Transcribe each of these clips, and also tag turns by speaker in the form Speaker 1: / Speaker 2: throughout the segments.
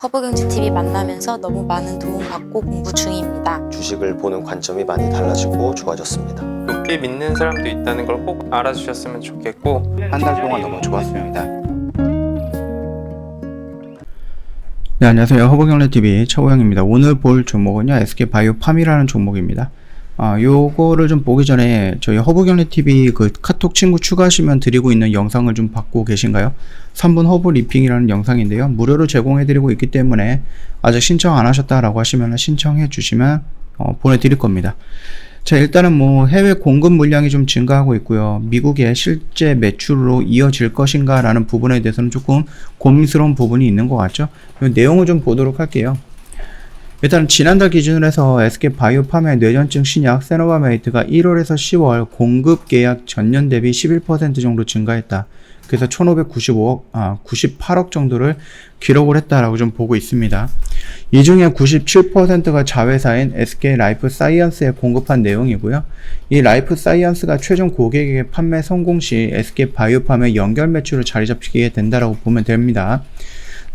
Speaker 1: 허브경제TV 만나면서 너무 많은 도움 받고 공부 중입니다.
Speaker 2: 주식을 보는 관점이 많이 달라지고 좋아졌습니다.
Speaker 3: 높게 믿는 사람도 있다는 걸 꼭 알아주셨으면 좋겠고,
Speaker 4: 한 달 동안 너무 좋았습니다. 네, 안녕하세요. 허브경제TV 최호영입니다. 오늘 볼 종목은요, SK바이오팜이라는 종목입니다. 요거를 좀 보기 전에 저희 허브경제TV 그 카톡 친구 추가하시면 드리고 있는 영상을 좀 받고 계신가요? 3분 허브 리핑이라는 영상인데요. 무료로 제공해드리고 있기 때문에 아직 신청 안 하셨다라고 하시면 신청해 주시면 보내드릴 겁니다. 자, 일단은 뭐 해외 공급 물량이 좀 증가하고 있고요. 미국의 실제 매출로 이어질 것인가 라는 부분에 대해서는 조금 고민스러운 부분이 있는 것 같죠. 이 내용을 좀 보도록 할게요. 일단 지난달 기준으로 해서 SK바이오팜의 뇌전증 신약 세노바메이트가 1월에서 10월 공급 계약 전년 대비 11% 정도 증가했다. 그래서 98억 정도를 기록을 했다라고 좀 보고 있습니다. 이 중에 97%가 자회사인 SK 라이프 사이언스에 공급한 내용이고요. 이 라이프 사이언스가 최종 고객에게 판매 성공 시 SK 바이오팜의 연결 매출을 자리 잡히게 된다라고 보면 됩니다.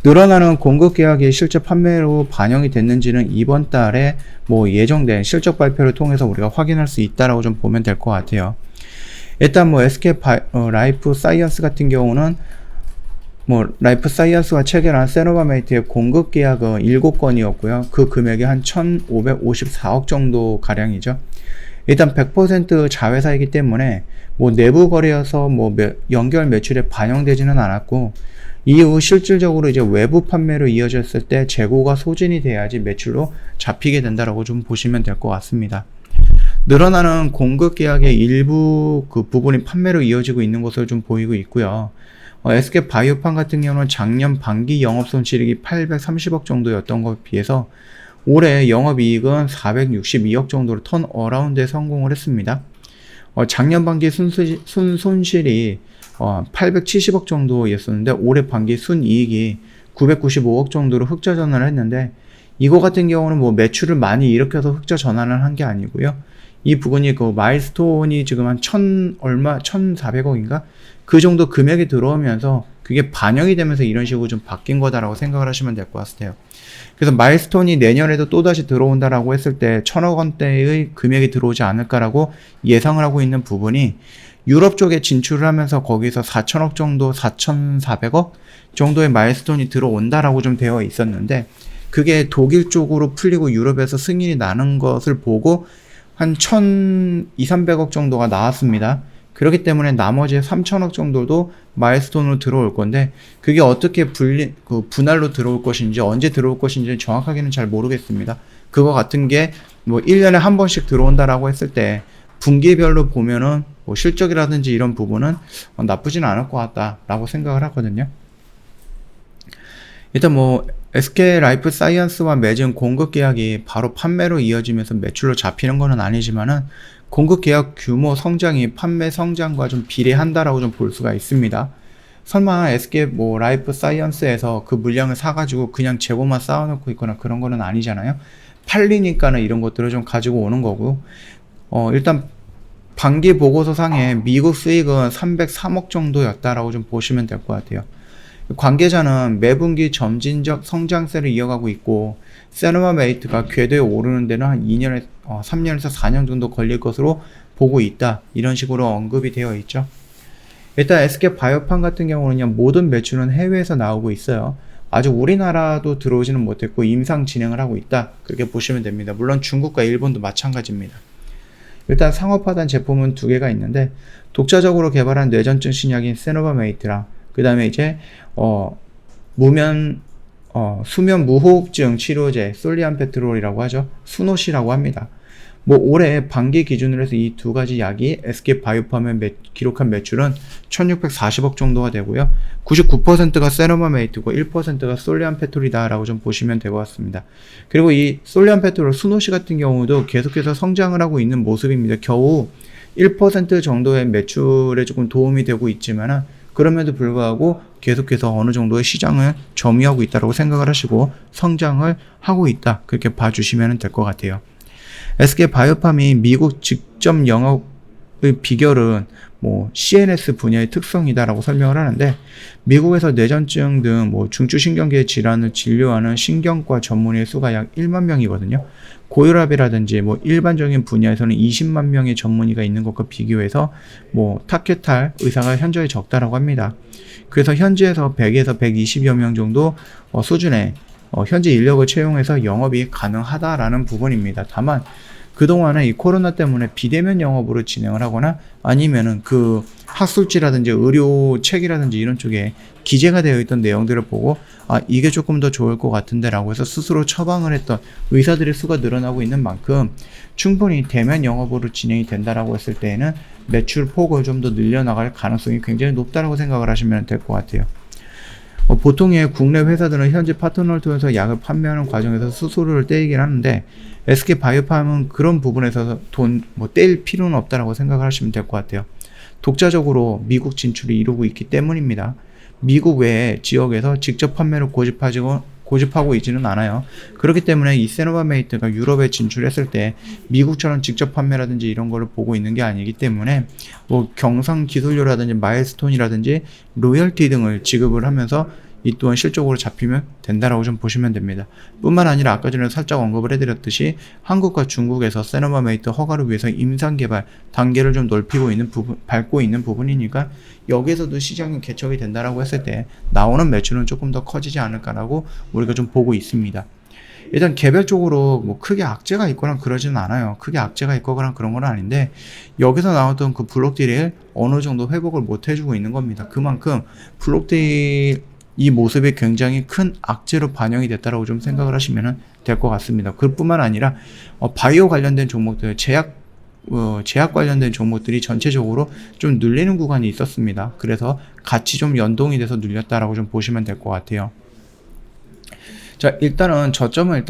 Speaker 4: 늘어나는 공급 계약이 실제 판매로 반영이 됐는지는 이번 달에 뭐 예정된 실적 발표를 통해서 우리가 확인할 수 있다라고 좀 보면 될 것 같아요. 일단 뭐 SK 라이프 사이언스 같은 경우는 뭐 라이프 사이언스와 체결한 세노바메이트의 공급 계약은 7건이었고요. 그 금액이 한 1,554억 정도 가량이죠. 일단 100% 자회사이기 때문에 뭐 내부 거래여서 뭐 연결 매출에 반영되지는 않았고, 이후 실질적으로 이제 외부 판매로 이어졌을 때 재고가 소진이 돼야지 매출로 잡히게 된다라고 좀 보시면 될 것 같습니다. 늘어나는 공급 계약의 일부 그 부분이 판매로 이어지고 있는 것으로 좀 보이고 있고요. SK 바이오팜 같은 경우는 작년 반기 영업 손실액이 830억 정도였던 것에 비해서 올해 영업이익은 462억 정도로 턴 어라운드에 성공을 했습니다. 작년 반기 순손실이 870억 정도였었는데 올해 반기 순이익이 995억 정도로 흑자 전환을 했는데, 이거 같은 경우는 뭐 매출을 많이 일으켜서 흑자 전환을 한 게 아니고요. 이 부분이 그 마일스톤이 지금 한 1,400억인가? 그 정도 금액이 들어오면서 그게 반영이 되면서 이런 식으로 좀 바뀐 거다라고 생각을 하시면 될 것 같아요. 그래서 마일스톤이 내년에도 또다시 들어온다라고 했을 때 1,000억 원대의 금액이 들어오지 않을까라고 예상을 하고 있는 부분이 유럽 쪽에 진출을 하면서 거기서 4,000억 정도, 4,400억 정도의 마일스톤이 들어온다라고 좀 되어 있었는데, 그게 독일 쪽으로 풀리고 유럽에서 승인이 나는 것을 보고 한 1,200~300억 정도가 나왔습니다. 그렇기 때문에 나머지 3,000억 정도도 마일스톤으로 들어올 건데, 그게 어떻게 분할로 들어올 것인지 언제 들어올 것인지 정확하게는 잘 모르겠습니다. 그거 같은 게 뭐 1년에 한 번씩 들어온다라고 했을 때 분기별로 보면은 뭐 실적이라든지 이런 부분은 나쁘진 않을 것 같다라고 생각을 하거든요. 일단 뭐 SK 라이프 사이언스와 맺은 공급 계약이 바로 판매로 이어지면서 매출로 잡히는 것은 아니지만은 공급 계약 규모 성장이 판매 성장과 좀 비례한다라고 좀 볼 수가 있습니다. 설마 SK 뭐 라이프 사이언스에서 그 물량을 사가지고 그냥 재고만 쌓아놓고 있거나 그런 거는 아니잖아요. 팔리니까는 이런 것들을 좀 가지고 오는 거고, 일단 반기 보고서 상에 미국 수익은 303억 정도였다라고 좀 보시면 될 것 같아요. 관계자는 매분기 점진적 성장세를 이어가고 있고, 세노바메이트가 궤도에 오르는 데는 한 3년에서 4년 정도 걸릴 것으로 보고 있다, 이런 식으로 언급이 되어 있죠. 일단 SK 바이오팜 같은 경우는요, 모든 매출은 해외에서 나오고 있어요. 아직 우리나라도 들어오지는 못했고 임상 진행을 하고 있다, 그렇게 보시면 됩니다. 물론 중국과 일본도 마찬가지입니다. 일단 상업화된 제품은 2개가 있는데, 독자적으로 개발한 뇌전증 신약인 세노바메이트랑 그 다음에 이제 수면 무호흡증 치료제 솔리안페트롤이라고 하죠. 수노시라고 합니다. 뭐 올해 반기 기준으로 해서 이 2가지 약이 SK 바이오팜에 기록한 매출은 1,640억 정도가 되고요. 99%가 세노바메이트고 1%가 솔리안페트롤이다라고 좀 보시면 될 것 같습니다. 그리고 이 솔리안페트롤 수노시 같은 경우도 계속해서 성장을 하고 있는 모습입니다. 겨우 1% 정도의 매출에 조금 도움이 되고 있지만은, 그럼에도 불구하고 계속해서 어느 정도의 시장을 점유하고 있다고 생각을 하시고 성장을 하고 있다, 그렇게 봐주시면 될 것 같아요. SK 바이오팜이 미국 직접 영업에 비결은 뭐 CNS 분야의 특성이다라고 설명을 하는데, 미국에서 뇌전증 등 뭐 중추신경계 질환을 진료하는 신경과 전문의의 수가 약 1만 명이거든요. 고혈압이라든지 뭐 일반적인 분야에서는 20만 명의 전문의가 있는 것과 비교해서 뭐 타케탈 의사가 현저히 적다라고 합니다. 그래서 현지에서 100에서 120여 명 정도 수준의 현지 인력을 채용해서 영업이 가능하다라는 부분입니다. 다만 그동안에 이 코로나 때문에 비대면 영업으로 진행을 하거나 아니면은 그 학술지라든지 의료 책이라든지 이런 쪽에 기재가 되어 있던 내용들을 보고 이게 조금 더 좋을 것 같은데 라고 해서 스스로 처방을 했던 의사들의 수가 늘어나고 있는 만큼 충분히 대면 영업으로 진행이 된다라고 했을 때에는 매출 폭을 좀 더 늘려나갈 가능성이 굉장히 높다라고 생각을 하시면 될 것 같아요. 보통의 국내 회사들은 현지 파트너를 통해서 약을 판매하는 과정에서 수수료를 떼이긴 하는데, SK 바이오팜은 그런 부분에서 돈 떼일 필요는 없다라고 생각을 하시면 될 것 같아요. 독자적으로 미국 진출을 이루고 있기 때문입니다. 미국 외의 지역에서 직접 판매를 고집하고 있지는 않아요. 그렇기 때문에 이 세노바메이트가 유럽에 진출했을 때 미국처럼 직접 판매라든지 이런 거를 보고 있는 게 아니기 때문에 뭐 경상 기술료라든지 마일스톤이라든지 로열티 등을 지급을 하면서 이 또한 실적으로 잡히면 된다라고 좀 보시면 됩니다. 뿐만 아니라 아까 전에 살짝 언급을 해드렸듯이 한국과 중국에서 세노바메이트 허가를 위해서 임상개발 단계를 좀 넓히고 있는 부분, 밟고 있는 부분이니까 여기에서도 시장이 개척이 된다라고 했을 때 나오는 매출은 조금 더 커지지 않을까라고 우리가 좀 보고 있습니다. 일단 개별적으로 뭐 크게 악재가 있거나 그러지는 않아요. 크게 악재가 있거나 그런 건 아닌데, 여기서 나왔던 그 블록딜을 어느 정도 회복을 못 해주고 있는 겁니다. 그만큼 블록딜 이 모습이 굉장히 큰 악재로 반영이 됐다라고 좀 생각을 하시면 될 것 같습니다. 그뿐만 아니라 바이오 관련된 종목들, 제약 관련된 종목들이 전체적으로 좀 눌리는 구간이 있었습니다. 그래서 같이 좀 연동이 돼서 눌렸다라고 좀 보시면 될 것 같아요. 자, 일단은 저점은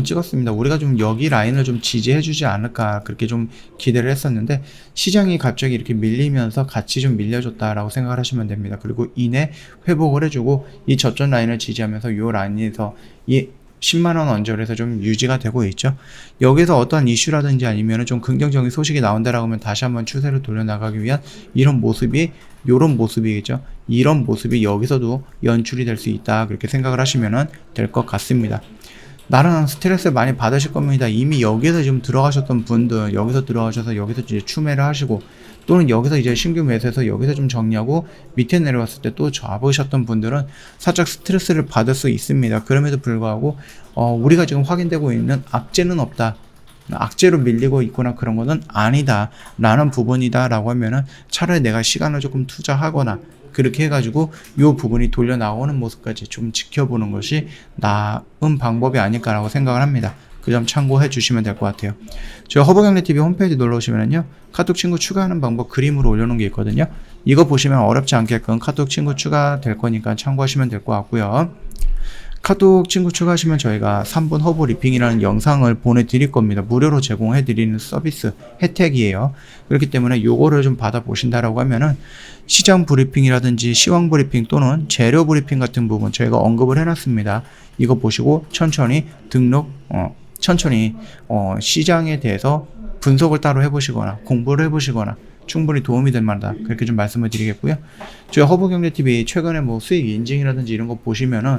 Speaker 4: 찍었습니다. 우리가 좀 여기 라인을 좀 지지해 주지 않을까 그렇게 좀 기대를 했었는데, 시장이 갑자기 이렇게 밀리면서 같이 좀 밀려줬다라고 생각을 하시면 됩니다. 그리고 이내 회복을 해주고 이 저점 라인을 지지하면서 이 라인에서 이 10만원 언저리에서 좀 유지가 되고 있죠. 여기서 어떠한 이슈라든지 아니면 좀 긍정적인 소식이 나온다라고 하면 다시 한번 추세를 돌려나가기 위한 이런 모습이겠죠. 이런 모습이 여기서도 연출이 될 수 있다, 그렇게 생각을 하시면 될 것 같습니다. 나는 스트레스 많이 받으실 겁니다. 이미 여기서 지금 들어가셨던 분들, 여기서 들어가셔서 여기서 이제 추매를 하시고, 또는 여기서 이제 신규 매수해서 여기서 좀 정리하고 밑에 내려왔을 때 또 잡으셨던 분들은 살짝 스트레스를 받을 수 있습니다. 그럼에도 불구하고 우리가 지금 확인되고 있는 악재는 없다, 악재로 밀리고 있거나 그런 거는 아니다 라는 부분이다 라고 하면은 차라리 내가 시간을 조금 투자하거나 그렇게 해가지고 이 부분이 돌려 나오는 모습까지 좀 지켜보는 것이 나은 방법이 아닐까라고 생각을 합니다. 그 점 참고해 주시면 될 것 같아요. 저희 허브경제TV 홈페이지 놀러 오시면요, 카톡 친구 추가하는 방법 그림으로 올려놓은 게 있거든요. 이거 보시면 어렵지 않게끔 카톡 친구 추가될 거니까 참고하시면 될 것 같고요. 카톡 친구 추가하시면 저희가 3분 허브 리핑이라는 영상을 보내드릴 겁니다. 무료로 제공해드리는 서비스 혜택이에요. 그렇기 때문에 요거를 좀 받아보신다라고 하면은 시장 브리핑이라든지 시황 브리핑 또는 재료 브리핑 같은 부분 저희가 언급을 해놨습니다. 이거 보시고 천천히 시장에 대해서 분석을 따로 해보시거나 공부를 해보시거나 충분히 도움이 될 만하다, 그렇게 좀 말씀을 드리겠고요. 저희 허브경제TV 최근에 뭐 수익 인증이라든지 이런 거 보시면은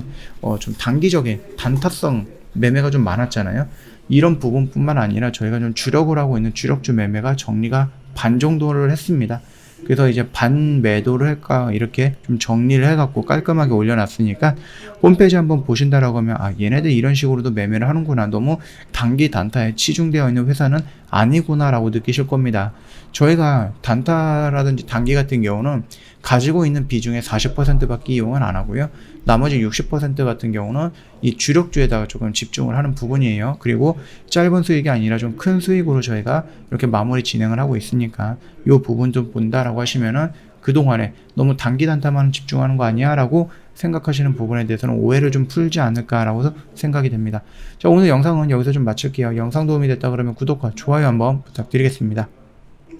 Speaker 4: 좀 단기적인 단타성 매매가 좀 많았잖아요. 이런 부분뿐만 아니라 저희가 좀 주력을 하고 있는 주력주 매매가 정리가 반 정도를 했습니다. 그래서 이제 반 매도를 할까 이렇게 좀 정리를 해갖고 깔끔하게 올려놨으니까 홈페이지 한번 보신다라고 하면 얘네들 이런 식으로도 매매를 하는구나, 너무 단기 단타에 치중되어 있는 회사는 아니구나 라고 느끼실 겁니다. 저희가 단타라든지 단기 같은 경우는 가지고 있는 비중의 40%밖에 이용은 안 하고요. 나머지 60% 같은 경우는 이 주력주에다가 조금 집중을 하는 부분이에요. 그리고 짧은 수익이 아니라 좀 큰 수익으로 저희가 이렇게 마무리 진행을 하고 있으니까 이 부분 좀 본다라고 하시면은 그동안에 너무 단기 단타만 집중하는 거 아니야 라고 생각하시는 부분에 대해서는 오해를 좀 풀지 않을까라고 생각이 됩니다. 자, 오늘 영상은 여기서 좀 마칠게요. 영상 도움이 됐다 그러면 구독과 좋아요 한번 부탁드리겠습니다.